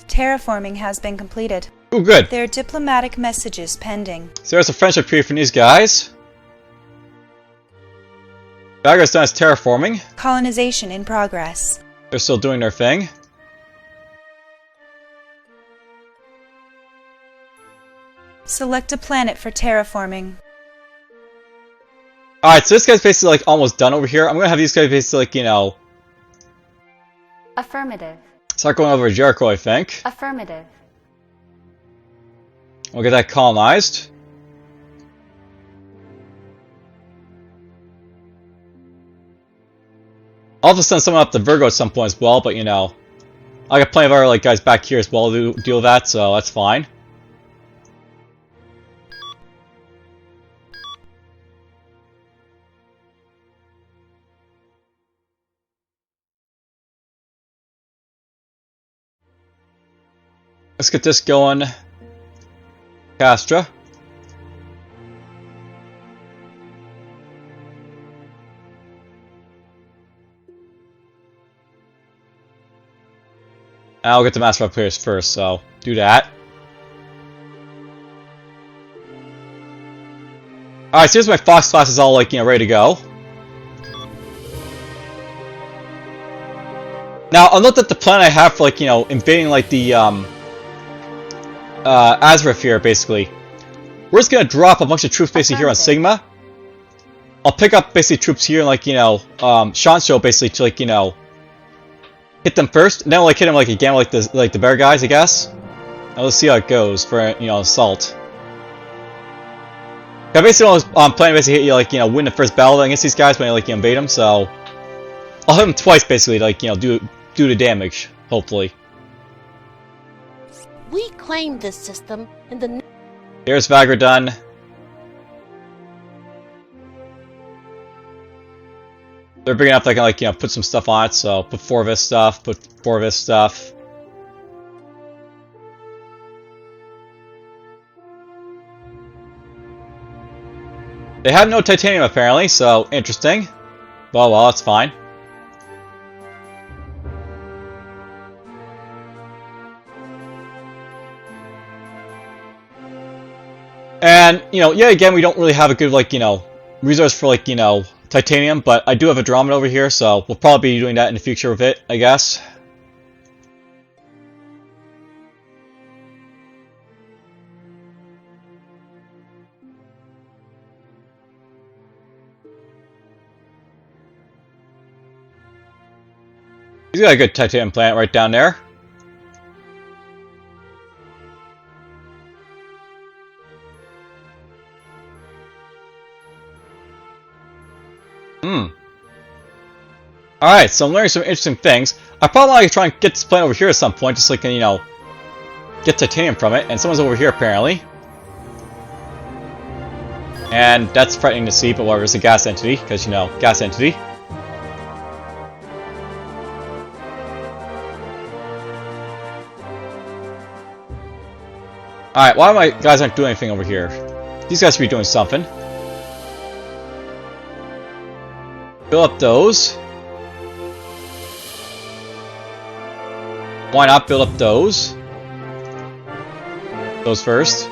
Terraforming has been completed. Ooh, good. There are diplomatic messages pending. So there's a friendship here from these guys. Vagrad's done his terraforming. Colonization in progress. They're still doing their thing. Select a planet for terraforming. Alright, so this guy's basically like almost done over here. I'm gonna have these guys basically like, you know, Affirmative. start going over Jericho, I think. Affirmative. We'll get that colonized. I'll have to send someone up to Virgo at some point as well, but you know, I got plenty of other like guys back here as well to deal with that, so that's fine. Let's get this going. Castra. I'll get the Master of Players first, so do that. Alright, so here's my Fox class is all like, you know, ready to go. Now, I'll note that the plan I have for like, you know, invading like the Azrith here, basically. We're just gonna drop a bunch of troops basically here on Sigma. I'll pick up basically troops here and like, you know, Shanshou basically to like, you know, hit them first, and then we'll like hit them like again like the bear guys, I guess. Now let's see how it goes for, you know, assault. I basically plan to basically hit you like, you know, win the first battle against these guys when I like you invade them, so I'll hit them twice basically to like, you know, do the damage, hopefully. We claimed this system in the... Here's Vagra done. They're big enough that I can like, you know, put some stuff on it, so put 4 of this stuff, put 4 of this stuff. They have no titanium apparently, so interesting. Well, that's fine. And, you know, yeah, again, we don't really have a good, like, you know, resource for, like, you know, titanium, but I do have a Andromeda over here, so we'll probably be doing that in the future with it, I guess. He's got a good titanium plant right down there. Alright, so I'm learning some interesting things. I probably want to try and get this plant over here at some point, just so I can, you know, get titanium from it. And someone's over here, apparently. And that's frightening to see, but whatever, it's a gas entity, because, you know, gas entity. Alright, why my guys aren't doing anything over here? These guys should be doing something. Fill up those. Why not build up those? Those first.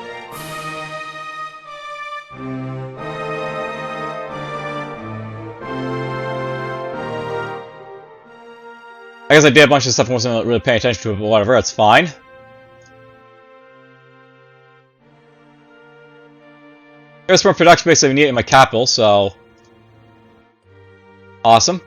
I guess I did a bunch of stuff and wasn't really paying attention to it, but whatever, that's fine. There's more production base I need in my capital, so... Awesome.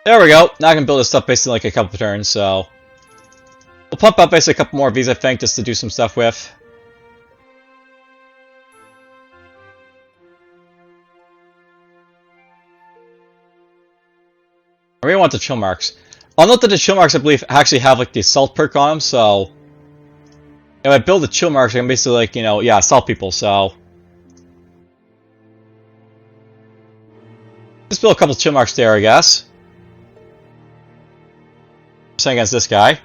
There we go. Now I can build this stuff basically like a couple of turns, so... We'll pump out basically a couple more of these, I think, just to do some stuff with. I really want the chill marks. I'll note that the chill marks, I believe, actually have like the assault perk on them, so... If I build the chill marks, I can basically like, you know, yeah, assault people, so... Just build a couple chill marks there, I guess. Same against this guy.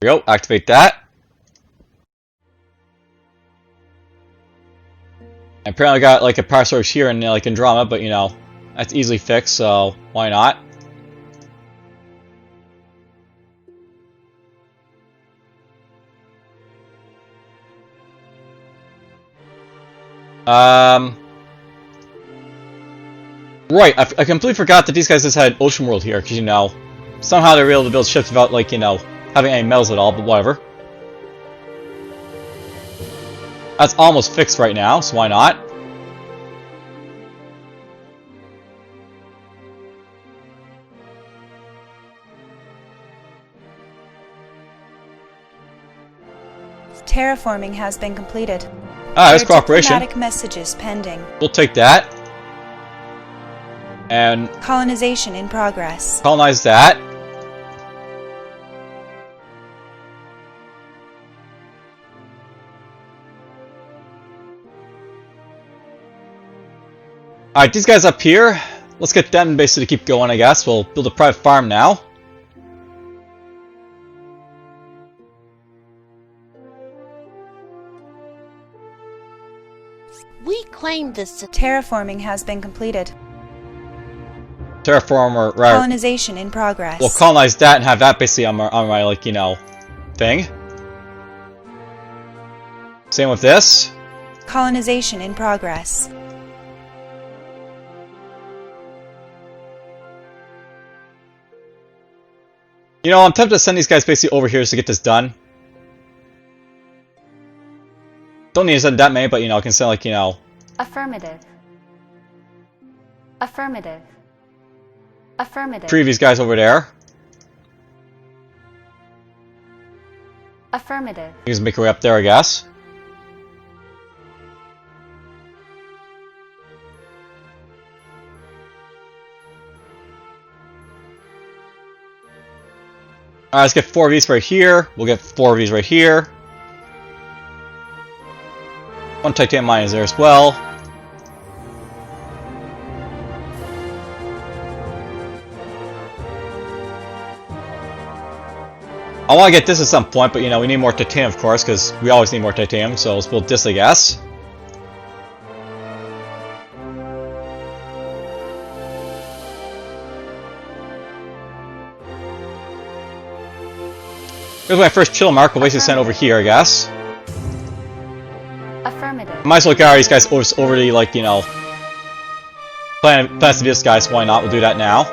There we go, activate that. And apparently I got like a power source here in like Andromeda, but you know, that's easily fixed, so why not? Right, I completely forgot that these guys just had Ocean World here, because, you know, somehow they were able to build ships without, like, you know, having any metals at all, but whatever. That's almost fixed right now, so why not? Terraforming has been completed. Ah, there's Your cooperation. diplomatic messages pending. We'll take that. And Colonization in progress. colonize that. Alright, these guys up here, let's get them basically to keep going, I guess. We'll build a private farm now. We claim this. Terraforming has been completed. Terraform, or rather, Colonization in progress. we'll colonize that and have that basically on my like, you know, thing. Same with this. Colonization in progress. You know, I'm tempted to send these guys basically over here just to get this done. Don't need to send that many, but you know, I can send like, you know... Affirmative. Affirmative. Affirmative. Three of these guys over there. Affirmative. You can make your way up there, I guess. Alright, let's get 4 of these right here. We'll get 4 of these right here. 1 titanium mine is there as well. I want to get this at some point, but you know, we need more titanium, of course, because we always need more titanium, so let's build this, I guess. Here's my first chill mark. We'll basically send over here, I guess. Affirmative. Might as well get all these guys overly, like, you know, plans to be this guy, so why not? We'll do that now.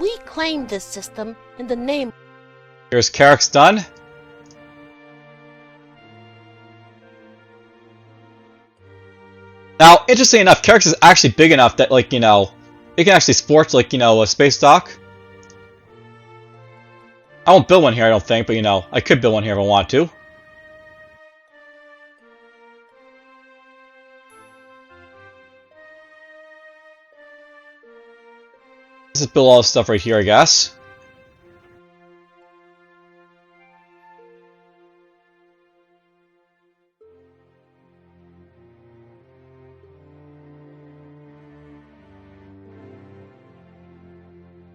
We claim this system in the name. Here's Carrick's done. Now, interestingly enough, Carrick's is actually big enough that, like, you know, it can actually sport, like, you know, a space dock. I won't build one here, I don't think, but, you know, I could build one here if I want to. Let's just build all this stuff right here, I guess.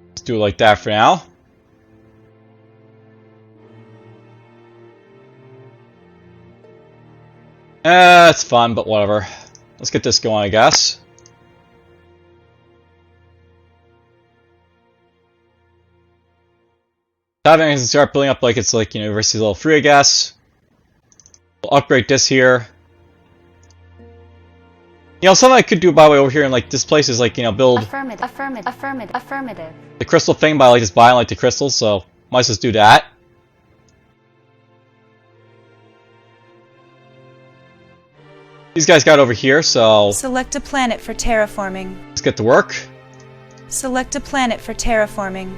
Let's do it like that for now. It's fun, but whatever. Let's get this going, I guess. Having to start building up like it's like, you know, University level 3, I guess. We'll upgrade this here. You know, something I could do, by the way, over here in like this place is like, you know, build Affirmative. Affirmative. Affirmative. Affirmative. the crystal thing by like just buying like the crystals, so might as well just do that. These guys got over here, so Select a planet for terraforming. let's get to work. Select a planet for terraforming.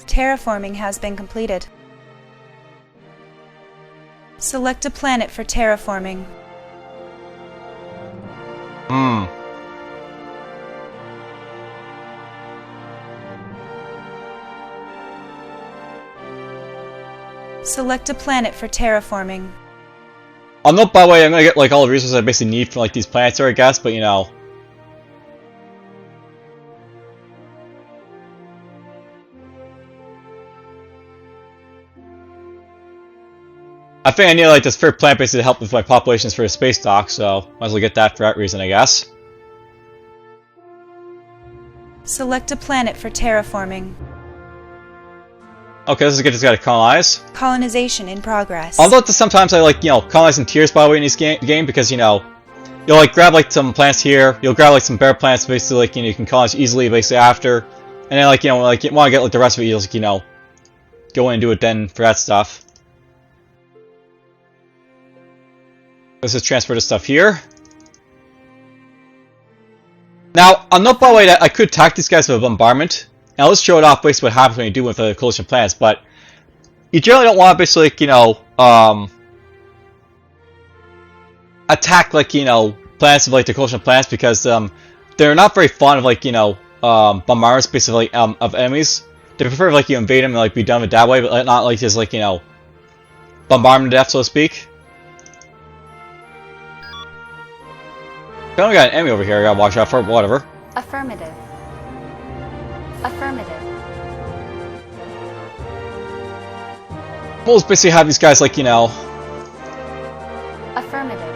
Terraforming has been completed. Select a planet for terraforming. Select a planet for terraforming. I'll note, by the way, I'm gonna get like all the resources I basically need for like these planets here, I guess, but you know. I think I need like this third planet basically to help with my populations for a space dock, so might as well get that for that reason, I guess. Select a planet for terraforming. Okay, this is good. Just gotta colonize. Colonization in progress. Although sometimes I like, you know, colonize in tiers, by the way, in this game because, you know, you'll like grab like some planets here, you'll grab like some bear planets, basically, like, you know, you can colonize easily basically after, and then like, you know, like you want to get like the rest of it, you'll just, you know, go in and do it then for that stuff. Let's just transfer this stuff here. Now, I'll note, by the way, that I could attack these guys with a bombardment. Now, let's show it off basically what happens when you do with the coalition planets, but you generally don't want to basically, like, you know, attack, like, you know, planets of, like, the coalition planets because they're not very fond of, like, you know, bombardments, basically, of enemies. They prefer, like, you invade them and, like, be done with it that way, but not, like, just, like, you know, bombard them to death, so to speak. I only got an enemy over here I gotta watch out for, but whatever. Affirmative. Affirmative. We'll just basically have these guys, like, you know, Affirmative.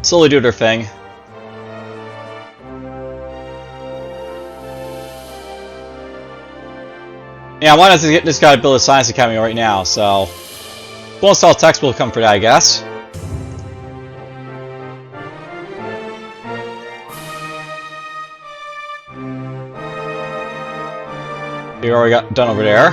slowly do their thing. Yeah, I want to get this guy to build a science academy right now, so bonus all text will come for that, I guess. We already got done over there.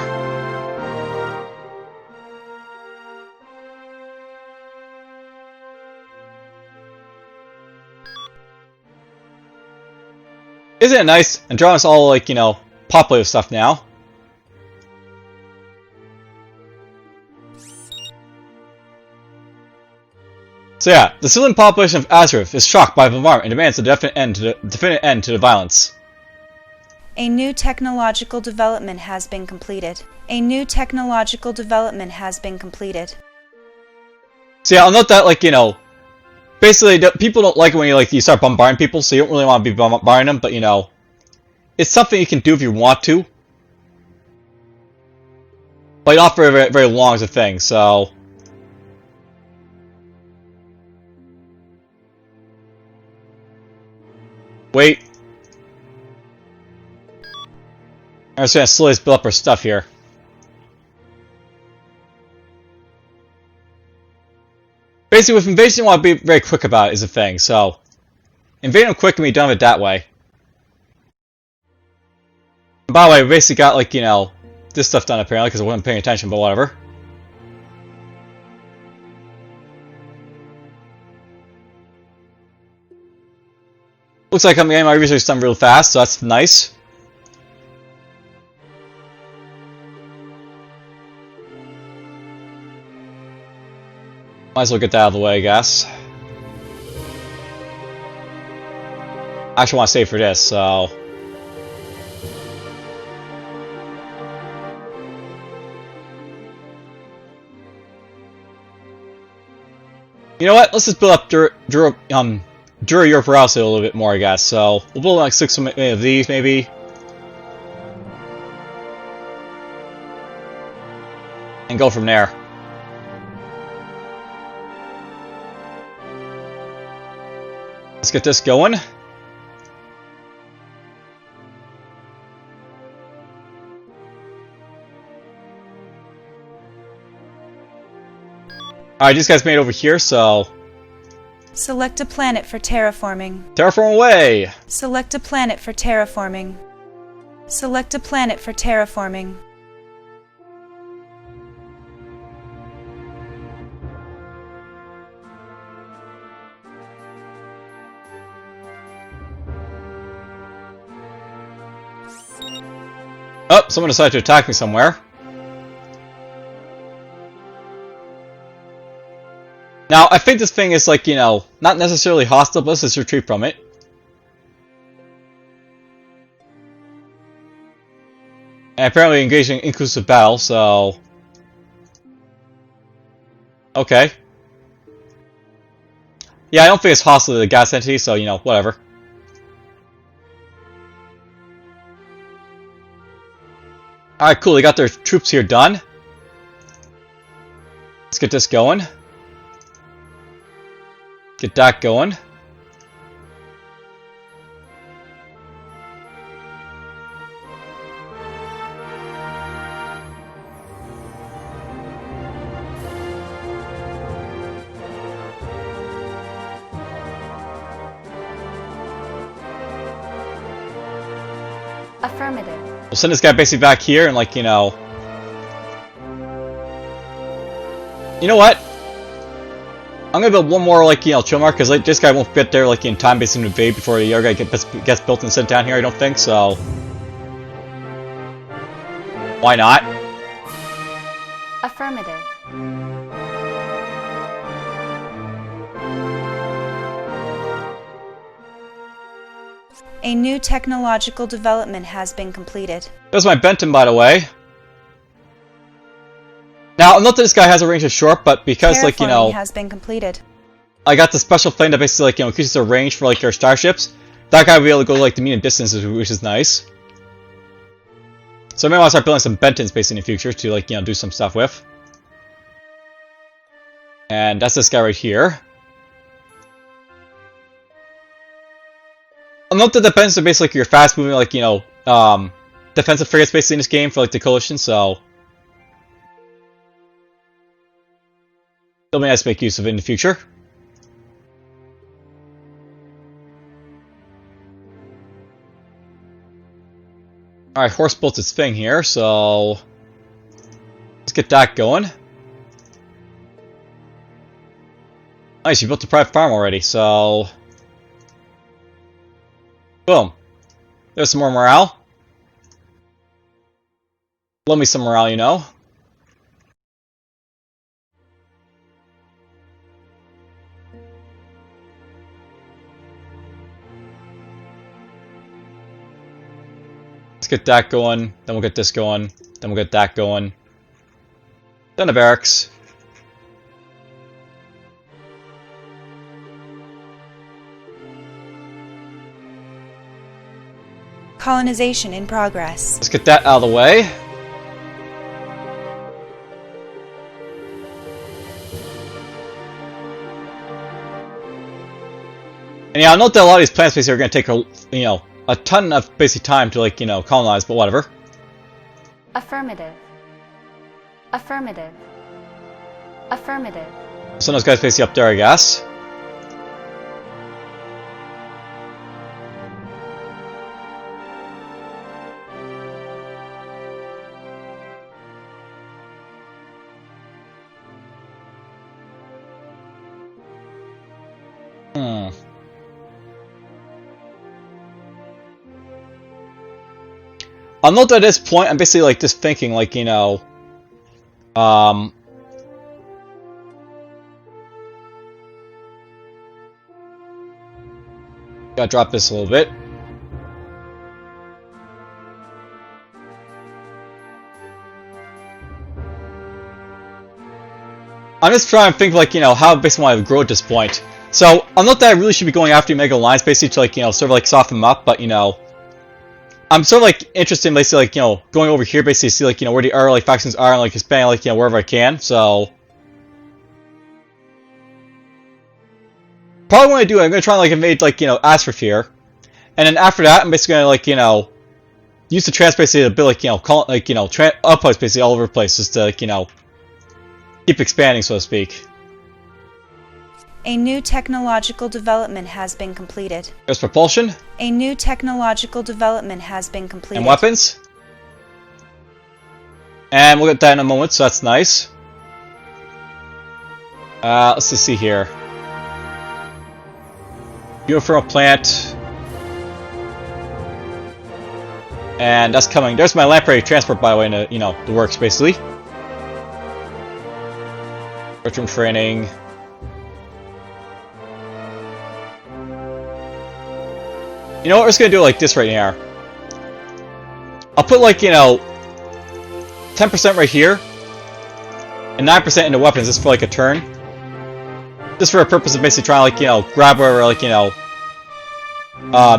Isn't it nice? And drawing us all, like, you know, populative stuff now. So yeah, the civilian population of Azeroth is shocked by the bombardment and demands a definite end to the violence. A new technological development has been completed. A new technological development has been completed. So yeah, I'll note that, like, you know, basically people don't like it when you, like, you start bombarding people, so you don't really want to be bombarding them, but, you know, it's something you can do if you want to. But not for very, very long as a thing, so... Wait. I'm just gonna slowly build up our stuff here. Basically, with invasion, you want to be very quick about it, is the thing, so... Invade them quick and be done with it that way. And by the way, we basically got, like, you know, this stuff done apparently, because I wasn't paying attention, but whatever. Looks like I'm getting my research done real fast, so that's nice. Might as well get that out of the way, I guess. I actually want to save for this, so... You know what? Let's just build up Dura Europe Rouse a little bit more, I guess. So we'll build like 6 of these, maybe. And go from there. Let's get this going. Alright, these guys made it over here, so... Select a planet for terraforming. Terraform away! Select a planet for terraforming. Select a planet for terraforming. Oh, someone decided to attack me somewhere. Now, I think this thing is, like, you know, not necessarily hostile, but let's just retreat from it. And apparently engaging in inclusive battle, so... Okay. Yeah, I don't think it's hostile to the gas entity, so, you know, whatever. Alright, cool. They got their troops here done. Let's get this going. Get that going. Affirmative. We'll send this guy basically back here and, like, you know... You know what? I'm gonna build one more, like, you know, chill mark, because like, this guy won't get there, like, in time basically to invade before the other guy gets built and sent down here, I don't think, so... Why not? Affirmative. A new technological development has been completed. There's my Benton, by the way. Now, note that this guy has a range of short, but because, like, you know... Terraforming has been completed. I got the special plane that basically, like, you know, increases the range for, like, your starships. That guy will be able to go, like, the medium distances, which is nice. So I may want to start building some Bentons, basically, in the future to, like, you know, do some stuff with. And that's this guy right here. I'll note that the Bentons are basically, like, your fast-moving, like, you know, defensive frigates, basically, in this game for, like, the Coalition, so... It'll be nice to make use of it in the future. Alright, horse built its thing here, so... Let's get that going. Nice, you built a private farm already, so... Boom. There's some more morale. Love me some morale, you know. Let's get that going, then we'll get this going, then we'll get that going. Then the barracks. Colonization in progress. Let's get that out of the way. And yeah, I note that a lot of these plants basically are going to take a, you know, a ton of basic time to, like, you know, colonize, but whatever. Affirmative. Affirmative. Affirmative. Send those guys basically up there, I guess. I'll note that at this point, I'm basically, like, just thinking, like, you know... Gotta drop this a little bit. I'm just trying to think, like, you know, how I basically want to grow at this point. So, I'll note that I really should be going after Mega Alliance, basically, to, like, you know, sort of, like, soften them up, but, you know... I'm sort of, like, interested in basically, like, you know, going over here, basically, see, like, you know, where the other, like, factions are, and, like, expanding, like, you know, wherever I can, so... Probably what I do, I'm gonna try and, like, invade, like, you know, Asford here. And then after that, I'm basically gonna, like, you know, use the trans basically to build, like, you know, outposts basically all over the place, just to, like, you know, keep expanding, so to speak. A new technological development has been completed. There's propulsion. A new technological development has been completed. And weapons. And we'll get that in a moment, so that's nice. Let's just see here. Geothermal plant. And that's coming. There's my lamprey transport, by the way, in the, you know, the works, basically. Virtual training. You know what, we're just gonna do it like this right now. I'll put, like, you know, 10% right here. and 9% into weapons just for like a turn. Just for a purpose of basically trying to, like, you know, grab whatever, like, you know,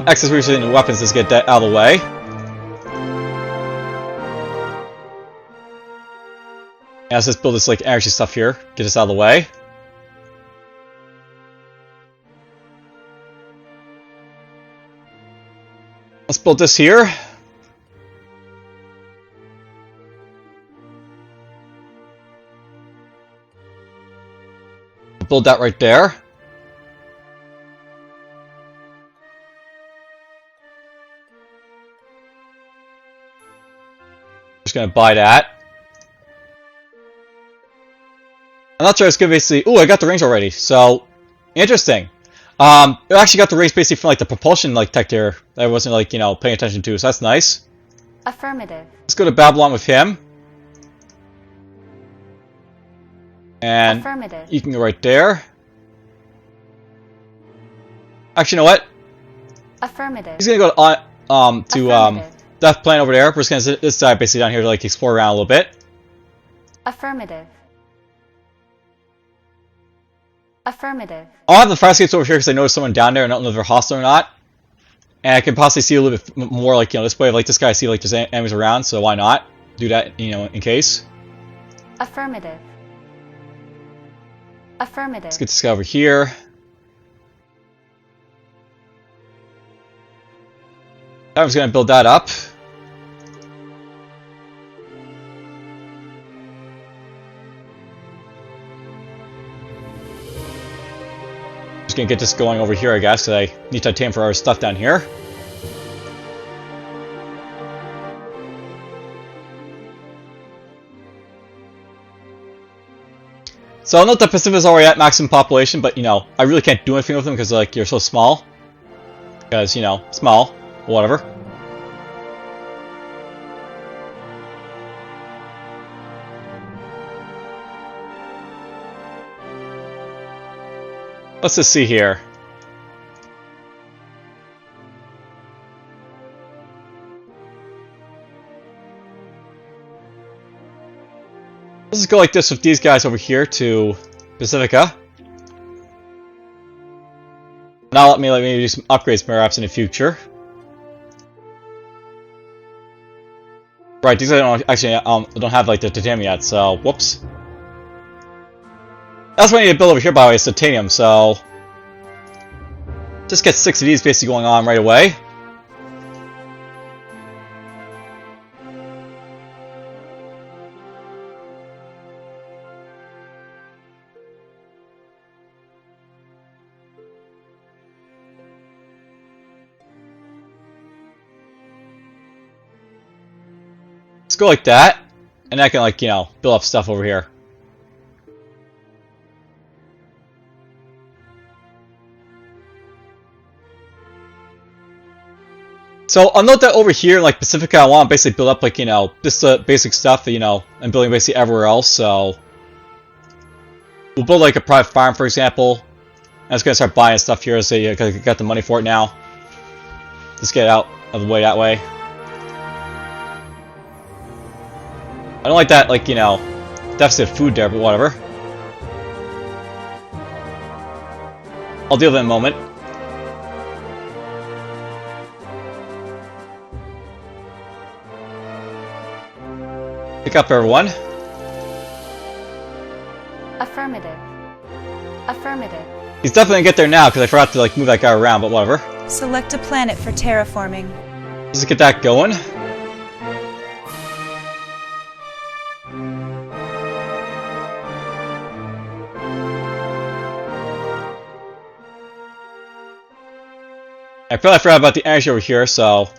excess resources into weapons just get that out of the way. And let's just build this, like, energy stuff here. Get this out of the way. Let's build this here. Build that right there. Just gonna buy that. I'm not sure it's gonna basically. Ooh, I got the rings already. So interesting. I actually got the rings basically from like the propulsion like tech there that I wasn't like, you know, paying attention to. So that's nice. Affirmative. Let's go to Babylon with him. And Affirmative. you can go right there. Actually, you know what? Affirmative. He's gonna go on to Affirmative. Death Planet over there. We're just gonna sit this side basically down here to like explore around a little bit. Affirmative. Affirmative. I'll have the fire escapes over here because I noticed someone down there and I don't know if they're hostile or not. And I can possibly see a little bit more like, you know, this way of like this guy, I see like there's enemies around, so why not do that, you know, in case. Affirmative. Affirmative. Let's get this guy over here. I was gonna build that up. Just gonna get this going over here, I guess, because I need titanium for our stuff down here. So I know the Pacific's already at maximum population, but you know, I really can't do anything with them because like you're so small. Because, you know, small, whatever. Let's just see here. Let's just go like this with these guys over here to Pacifica. Now let me do some upgrades perhaps in the future. Right, these I don't actually don't have like the titanium yet, so whoops. That's what I need to build over here, by the way, is titanium, so just get 6 of these basically going on right away. Let's go like that, and I can, like, you know, build up stuff over here. So I'll note that over here, like Pacifica, I want to basically build up, like, you know, just the basic stuff that, you know, I'm building basically everywhere else. So we'll build like a private farm, for example. I'm just gonna start buying stuff here, so I got the money for it now. Just get out of the way that way. I don't like that, like, you know, deficit of food there, but whatever. I'll deal with it in a moment. Pick up everyone. Affirmative. Affirmative. He's definitely gonna get there now because I forgot to like move that guy around, but whatever. Select a planet for terraforming. Let's get that going. I probably forgot about the energy over here, so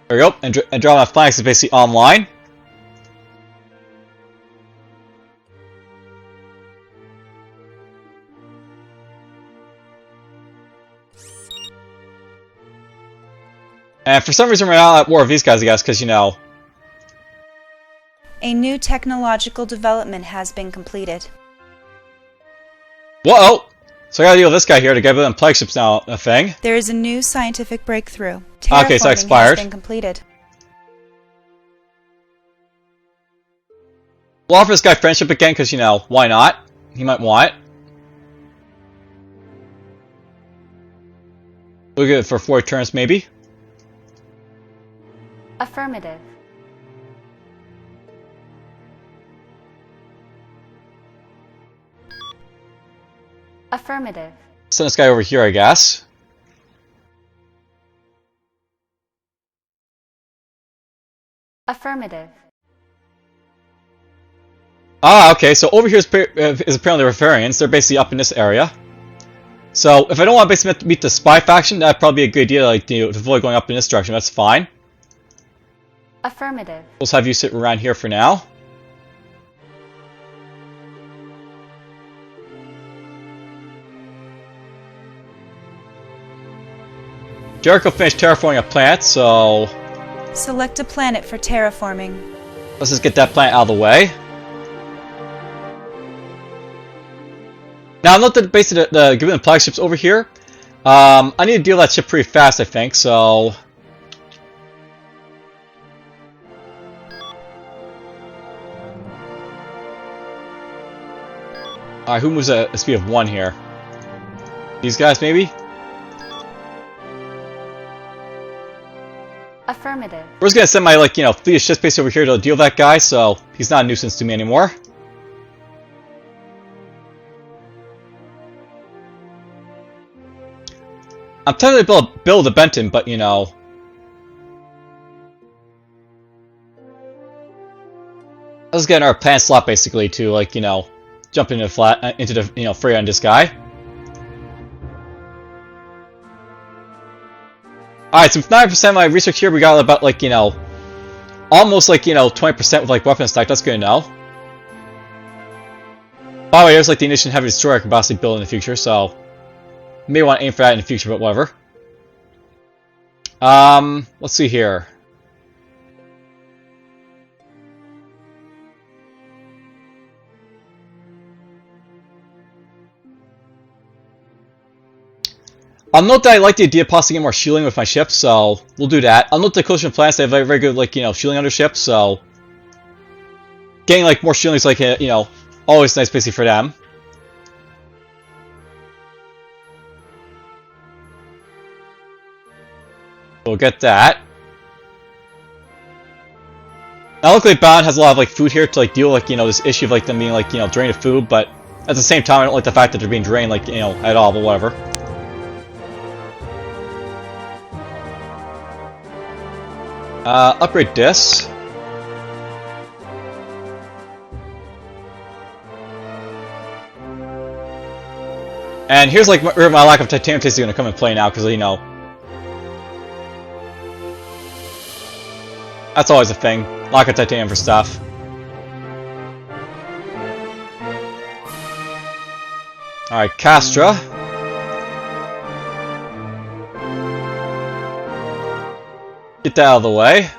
there we go. And drawing off flanks is basically online. And for some reason we're not at war with these guys, I guess, because, you know, A new technological development has been completed. whoa! So I gotta deal with this guy here to get them plague ships now a thing. There is a new scientific breakthrough. Okay, so Terraforming expired. has been completed. We'll offer this guy friendship again, because, you know, why not? He might want it. We'll get it for 4 turns, maybe. Affirmative. Affirmative. Send this guy over here, I guess. Affirmative. Ah, okay, so over here is apparently Rivarians. They're basically up in this area. So, if I don't want to basically meet the spy faction, that'd probably be a good idea, like, to avoid going up in this direction. That's fine. Affirmative. We'll just have you sit around here for now. Jericho finished terraforming a planet, so Select a planet for terraforming. let's just get that planet out of the way. Now, note that basically given the plague ships over here, I need to deal with that ship pretty fast, I think, so... Alright, who moves at a speed of 1 here? These guys, maybe? Affirmative. We're just gonna send my, like, you know, fleet of ships based over here to deal with that guy, so he's not a nuisance to me anymore. I'm tempted to build a Benton, but, you know... Let's get our plan slot, basically, to, like, you know, jump into the, you know, fray on this guy. Alright, so with 9% of my research here, we got about, like, you know, almost, like, you know, 20% with, like, weapon stack. That's good to know. By the way, there's, like, the Ignition Heavy Destroyer I can possibly build in the future, so... May want to aim for that in the future, but whatever. Let's see here. I'll note that I like the idea of possibly getting more shielding with my ships, so we'll do that. I'll note the Coalition planets, they have very, very good, like, you know, shielding on their ships, so... Getting, like, more shielding is, like, you know, always nice basically for them. We'll get that. Now, luckily, Bound has a lot of, like, food here to, like, deal with, like, you know, this issue of, like, them being, like, you know, drained of food, but at the same time, I don't like the fact that they're being drained, like, you know, at all, but whatever. Upgrade this. And here's, like, where my lack of titanium taste is going to come in play now, because, you know... That's always a thing. Lack of titanium for stuff. Alright, Castra. Get that out of the way.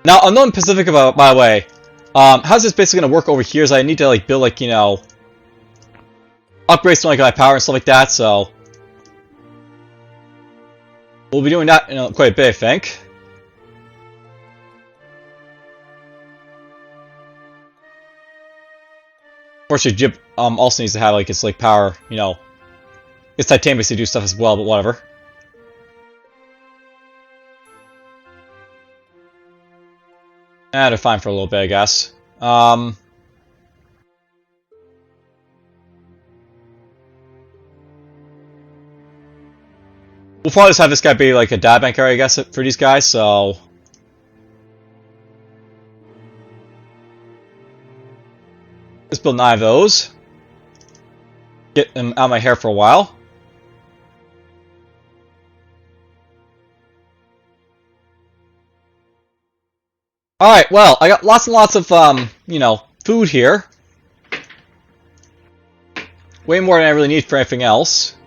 Now, unknown Pacific, by the way, how's this basically going to work over here is I need to, like, build, like, you know, upgrades to, like, my power and stuff like that, so... We'll be doing that, you know, quite a bit, I think. Fortunately, Jib also needs to have, like, its, like, power, you know, its titanium to do stuff as well, but whatever. They're fine for a little bit, I guess. We'll probably just have this guy be like a data bank area, I guess, for these guys, so... Let's build 9 of those. Get them out of my hair for a while. Alright, well, I got lots and lots of, you know, food here. Way more than I really need for anything else.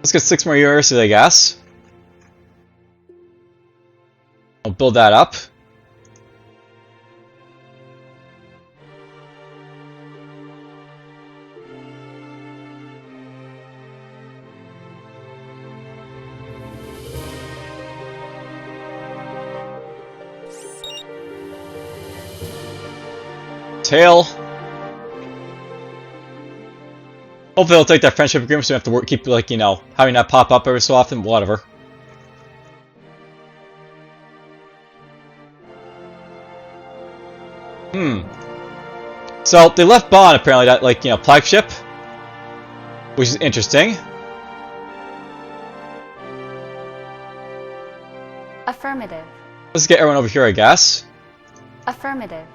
Let's get 6 more universities, I guess. I'll build that up. tail. Hopefully they'll take that friendship agreement so we have to keep, like, you know, having that pop up every so often, whatever. So, they left Bond, apparently, that, like, you know, flagship. Which is interesting. Affirmative. Let's get everyone over here, I guess. Affirmative.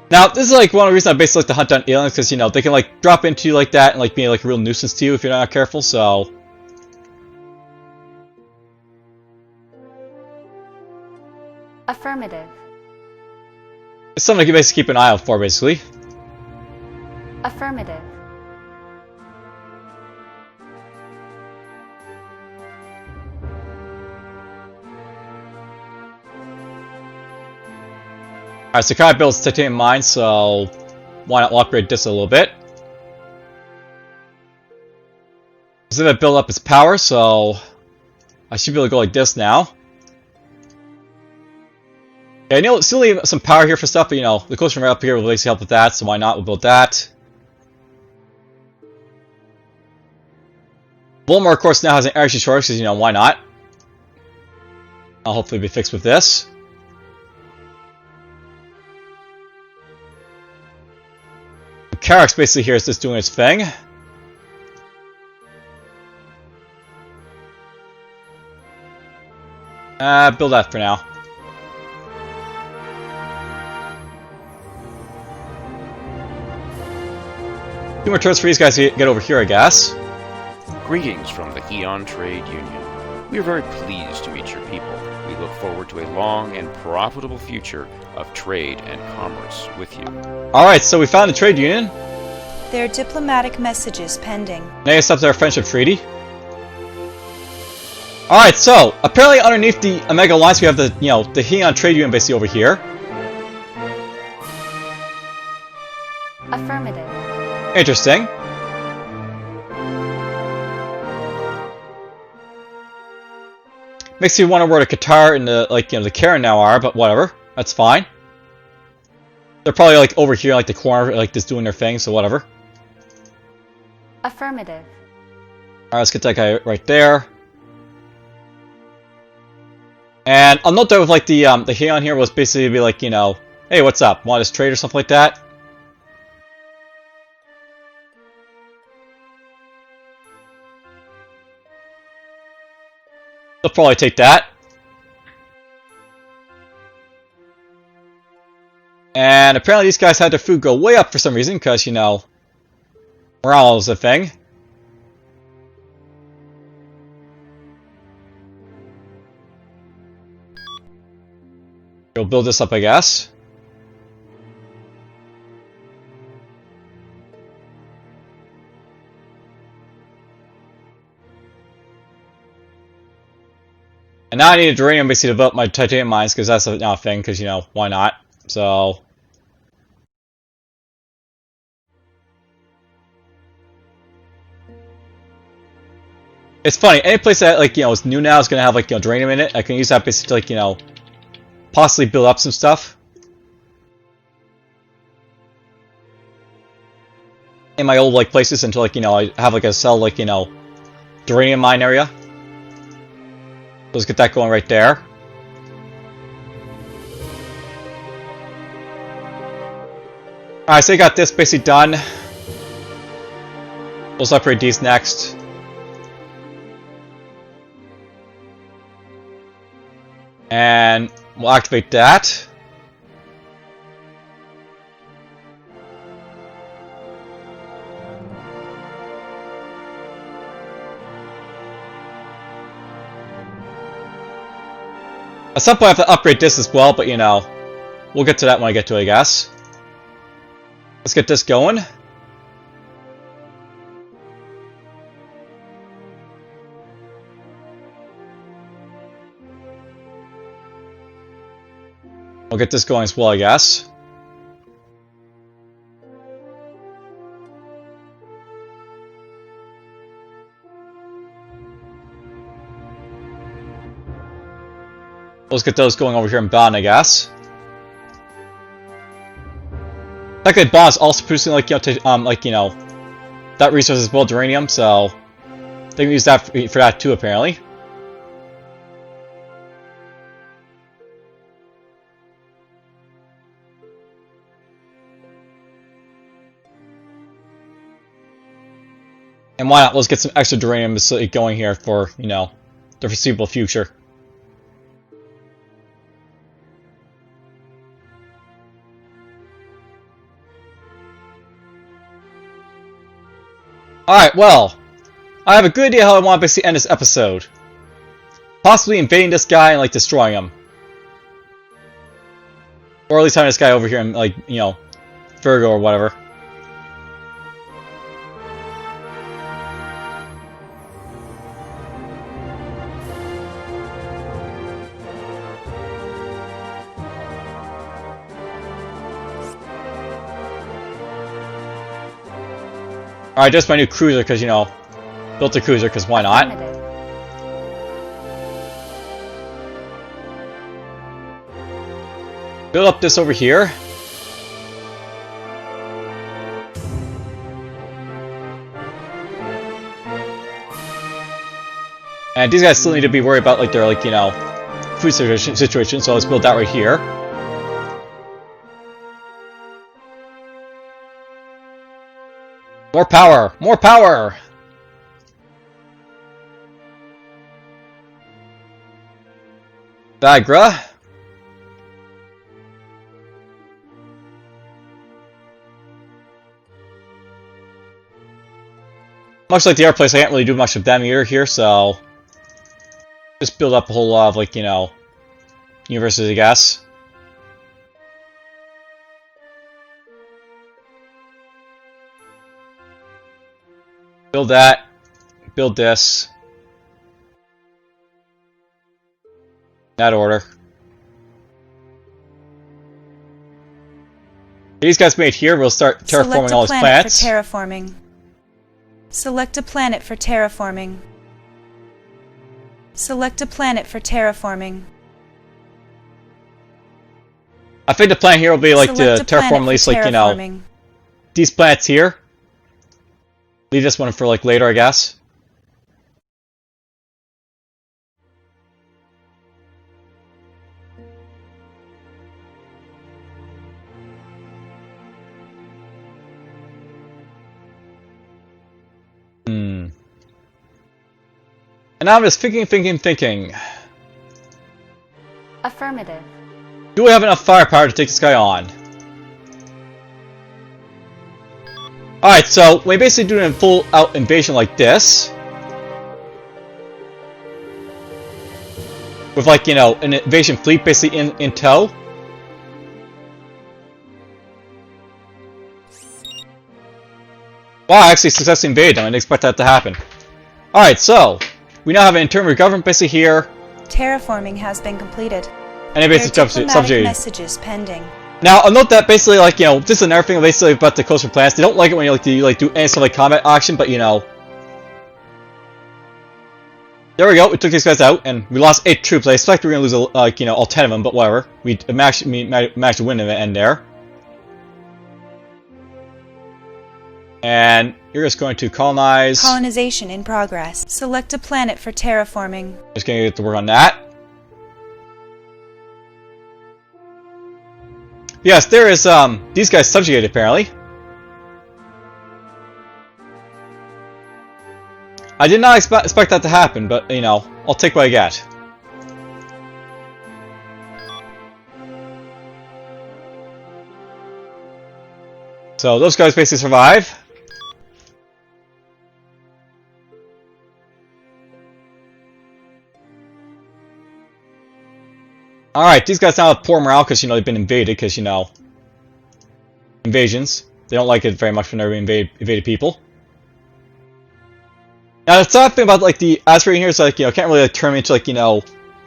Now, this is like one of the reasons I basically like to hunt down aliens, because, you know, they can like drop into you like that and like be like a real nuisance to you if you're not careful, so... Affirmative. It's something you can basically keep an eye out for, basically. Affirmative. Alright, so kind of builds titanium mine, so why not upgrade this a little bit? So that build up its power, so I should be able to go like this now. Yeah, I know still need some power here for stuff, but you know, the coast from right up here will basically help with that, so why not? We'll build that. Bulmar, of course, now has an energy shortage, because, you know, why not? I'll hopefully be fixed with this. Carrack's basically here is just doing its thing. Build that for now. Two more turns for these guys to get over here, I guess. Greetings from the Aeon Trade Union. We are very pleased to meet your people. We look forward to a long and profitable future of trade and commerce with you. Alright, so we found the trade union. There are diplomatic messages pending. Now you accept our friendship treaty. Alright, so apparently underneath the Omega Alliance we have the, you know, the Aeon Trade Union basically over here. Affirmative. Interesting. Makes you wonder where the Qatar and the, like, you know, the Karen now are, but whatever. That's fine. They're probably like over here, like the corner, like just doing their thing, so whatever. Affirmative. Alright, let's get that guy right there. And I'll note that with like the Aeon here was basically be like, you know, hey, what's up? Want this trade or something like that? They'll probably take that. And apparently these guys had their food go way up for some reason, because, you know, morale is a thing. We'll build this up, I guess. And now I need a Duranium basically to develop my titanium mines, because that's now a thing, because, you know, why not? So... It's funny, any place that, like, you know, is new now is going to have, like, you know, Duranium in it. I can use that basically to, like, you know, possibly build up some stuff. In my old, like, places until, like, you know, I have, like, a cell, like, you know, Duranium mine area. Let's get that going right there. Alright, so I got this basically done. We'll upgrade these next. And we'll activate that. At some point I have to upgrade this as well, but you know, we'll get to that when I get to it, I guess. Let's get this going. We'll get this going as well, I guess. Let's get those going over here in Bonn, I guess. Technically, Bond is also producing like that resource as well, uranium. So they can use that for that too, apparently. And why not? Let's get some extra uranium going here for, the foreseeable future. Alright, well, I have a good idea how I want to basically end this episode. Possibly invading this guy and, like, destroying him. Or at least having this guy over here and, like, Virgo or whatever. Alright, just my new cruiser, because, built a cruiser, because why not? Affirmative. Build up this over here. And these guys still need to be worried about, like, their, food situation, so let's build that right here. More power! More power! Viagra. Much like the air place, I can't really do much of them either here, so just build up a whole lot of, universes, I guess. Build that. Build this. That order. These guys made here, we'll start terraforming all these planets. Terraforming. Select a planet for terraforming. Select a planet for terraforming. I think the plan here will be like to terraform at least these planets here. Leave this one for later, I guess. And now I'm just thinking. Affirmative. Do we have enough firepower to take this guy on? Alright, so we basically do a full-out invasion like this. With, an invasion fleet basically in tow. Wow, I actually successfully invaded them. I didn't expect that to happen. Alright, so we now have an internal government basically here. Terraforming has been completed. And it basically subjugated. Messages pending. Now, I'll note that basically, this is another thing basically about the coastal planets. They don't like it when you do any sort of combat action, but there we go. We took these guys out, and we lost 8 troops. I expect we're gonna lose all 10 of them, but whatever. We managed to win in the end there. And you're just going to colonize. Colonization in progress. Select a planet for terraforming. Just gonna get to work on that. Yes, there is, these guys subjugated, apparently. I did not expect that to happen, but, I'll take what I get. So, those guys basically survive. Alright, these guys now have poor morale because, they've been invaded because, invasions. They don't like it very much when they're invaded people. Now, the sad thing about, the aspirate here is, I can't really turn me into,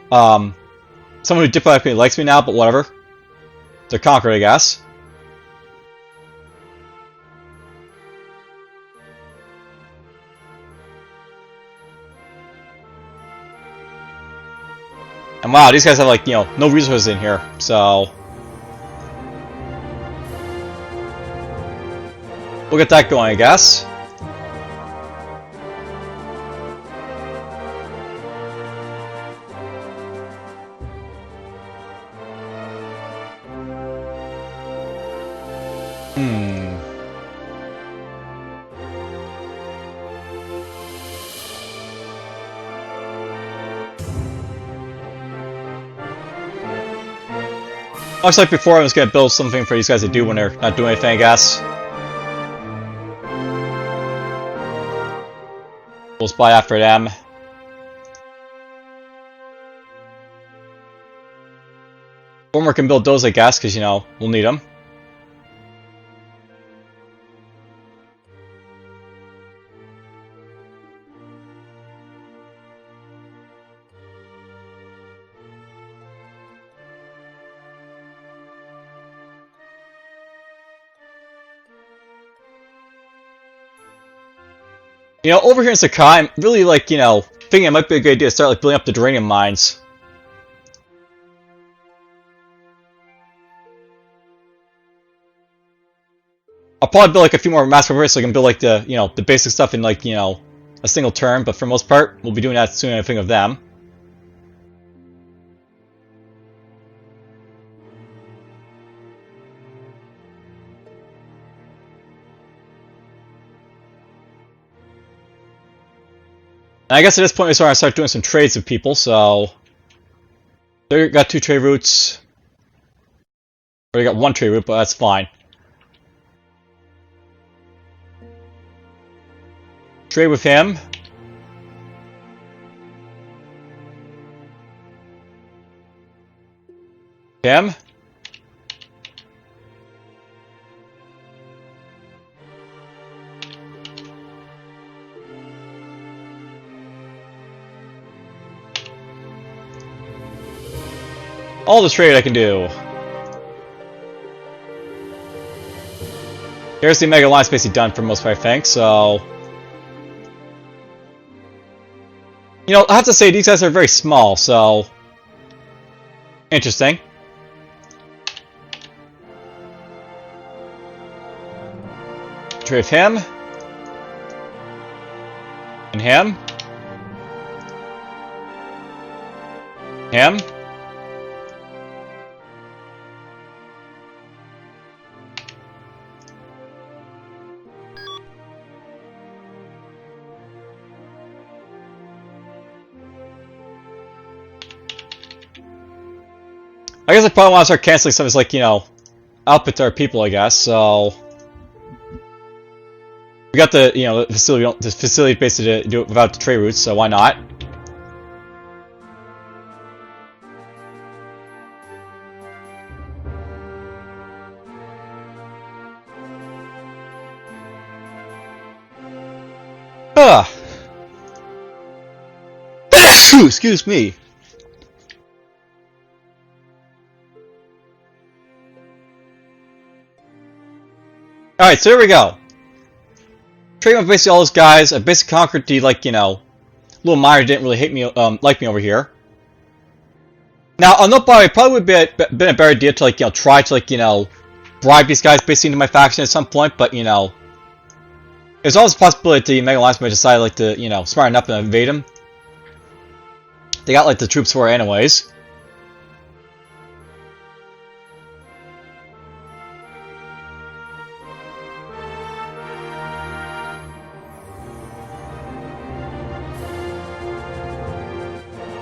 someone who diplomatically likes me now, but whatever. They're conquered, I guess. And wow, these guys have no resources in here, so... we'll get that going, I guess. Much like before, I was gonna build something for these guys to do when they're not doing anything, I guess. We'll spy after them. Former can build those, I guess, because, you know, we'll need them. You know, over here in Sakai, I'm really, like, you know, thinking it might be a good idea to start, like, building up the uranium mines. I'll probably build, like, a few more mass converters so I can build, like, the, you know, the basic stuff in, like, you know, a single turn, but for the most part, we'll be doing that soon as I think of them. And I guess at this point, we're starting to start doing some trades with people, so... They got 2 trade routes. Already got 1 trade route, but that's fine. Trade with him. Him. All the trade I can do. Here's the Mega Alliance basically done for most part, I think, so... You know, I have to say, these guys are very small, so... Interesting. Trade with him. And him. Him. I guess I probably want to start canceling some of this, like, you know, output to our people, I guess, so... We got the, you know, the facility basically to do it without the trade routes, so why not? Excuse me. Alright, so here we go. Trading with basically all those guys. I basically conquered the, like, you know, little miner didn't really hate me, like me over here. Now, on that part, it probably would be been a better idea to, like, you know, try to, like, you know, bribe these guys basically into my faction at some point, but, you know, there's always a possibility the Mega Alliance might decide, like, to, you know, smarten up and invade them. They got, like, the troops for it anyways.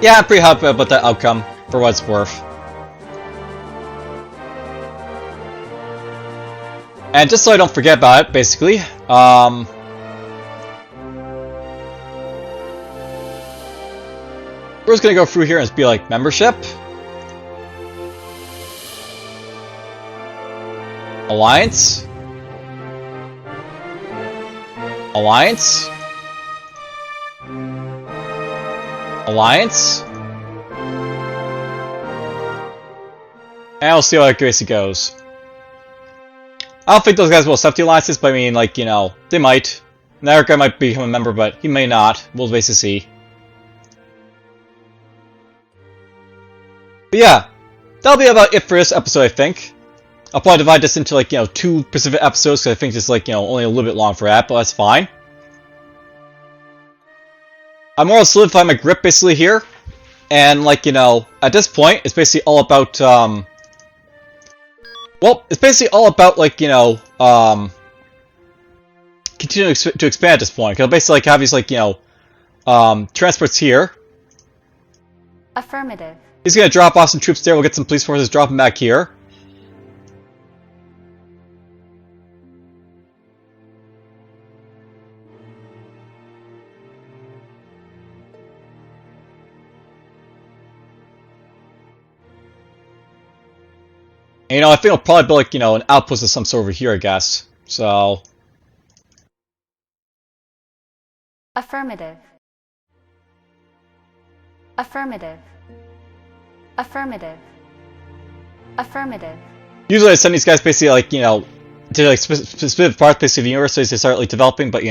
Yeah, I'm pretty happy about that outcome, for what it's worth. And just so I don't forget about it, basically, we're just gonna go through here and just be like, membership? Alliance? Alliance? Alliance? And we'll see how it basically goes. I don't think those guys will accept the alliances, but I mean, like, you know, they might. And that guy might become a member, but he may not. We'll basically see. But yeah, that'll be about it for this episode, I think. I'll probably divide this into like, 2 specific episodes, because I think this is like, only a little bit long for that, but that's fine. I'm more solidifying my grip basically here. And like, at this point, it's basically all about, well, it's basically all about like, continuing to expand at this point. Because I'll basically like have these like, transports here. Affirmative. He's gonna drop off some troops there. We'll get some police forces, drop them back here. And, I think it'll probably be like, an outpost of some sort over here, I guess. So. Affirmative. Affirmative. Affirmative. Affirmative. Usually I send these guys basically like, to like specific parts basically of the universe so they start like developing, but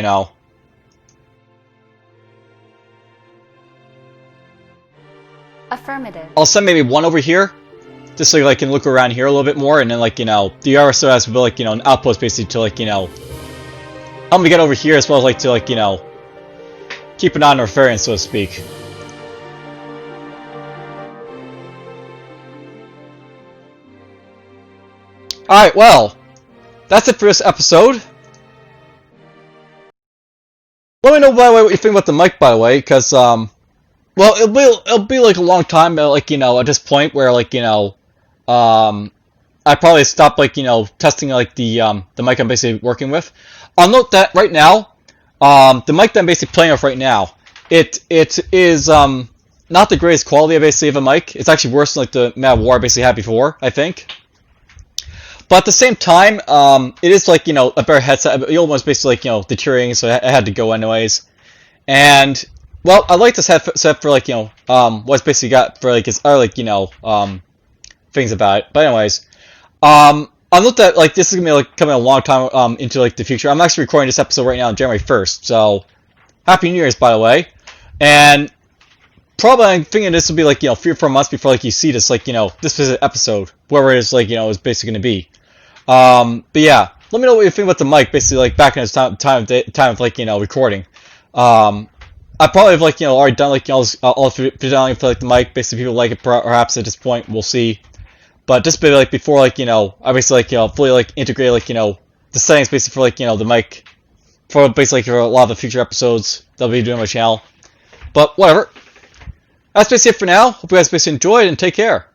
Affirmative. I'll send maybe one over here. Just so I can look around here a little bit more, and then like, the RSO has to build like, an outpost basically to like, help me get over here as well as like to like, keep an eye on our variants, so to speak. Alright, well, that's it for this episode. Let me know, by the way, what you think about the mic, by the way, because, well, it'll be like a long time, like, at this point, where, like, I probably stopped, like, testing, like, the mic I'm basically working with. I'll note that right now, the mic that I'm basically playing with right now, it is, not the greatest quality, basically, of a mic. It's actually worse than, like, the Mad War I basically had before, I think. But at the same time, it is, like, a better headset. The old one's basically, like, deteriorating, so I had to go anyways. And, well, I like this headset for, like, what's basically got for, like, its other, like, things about it. But anyways, I'll note that like this is gonna be like coming a long time into like the future. I'm actually recording this episode right now on January 1st, so Happy New Year's, by the way. And probably I'm thinking this will be like 3 or 4 months before like you see this like this specific episode, wherever it is like is basically gonna be. But yeah, let me know what you think about the mic. Basically, like back in its time of like recording. I probably have like already done like all the fidelity for like the mic. Basically, people like it perhaps at this point. We'll see. But just like before, like I basically like fully like integrate like the settings basically for like the mic for basically for a lot of the future episodes that I'll be doing on my channel. But whatever. That's basically it for now. Hope you guys basically enjoyed and take care.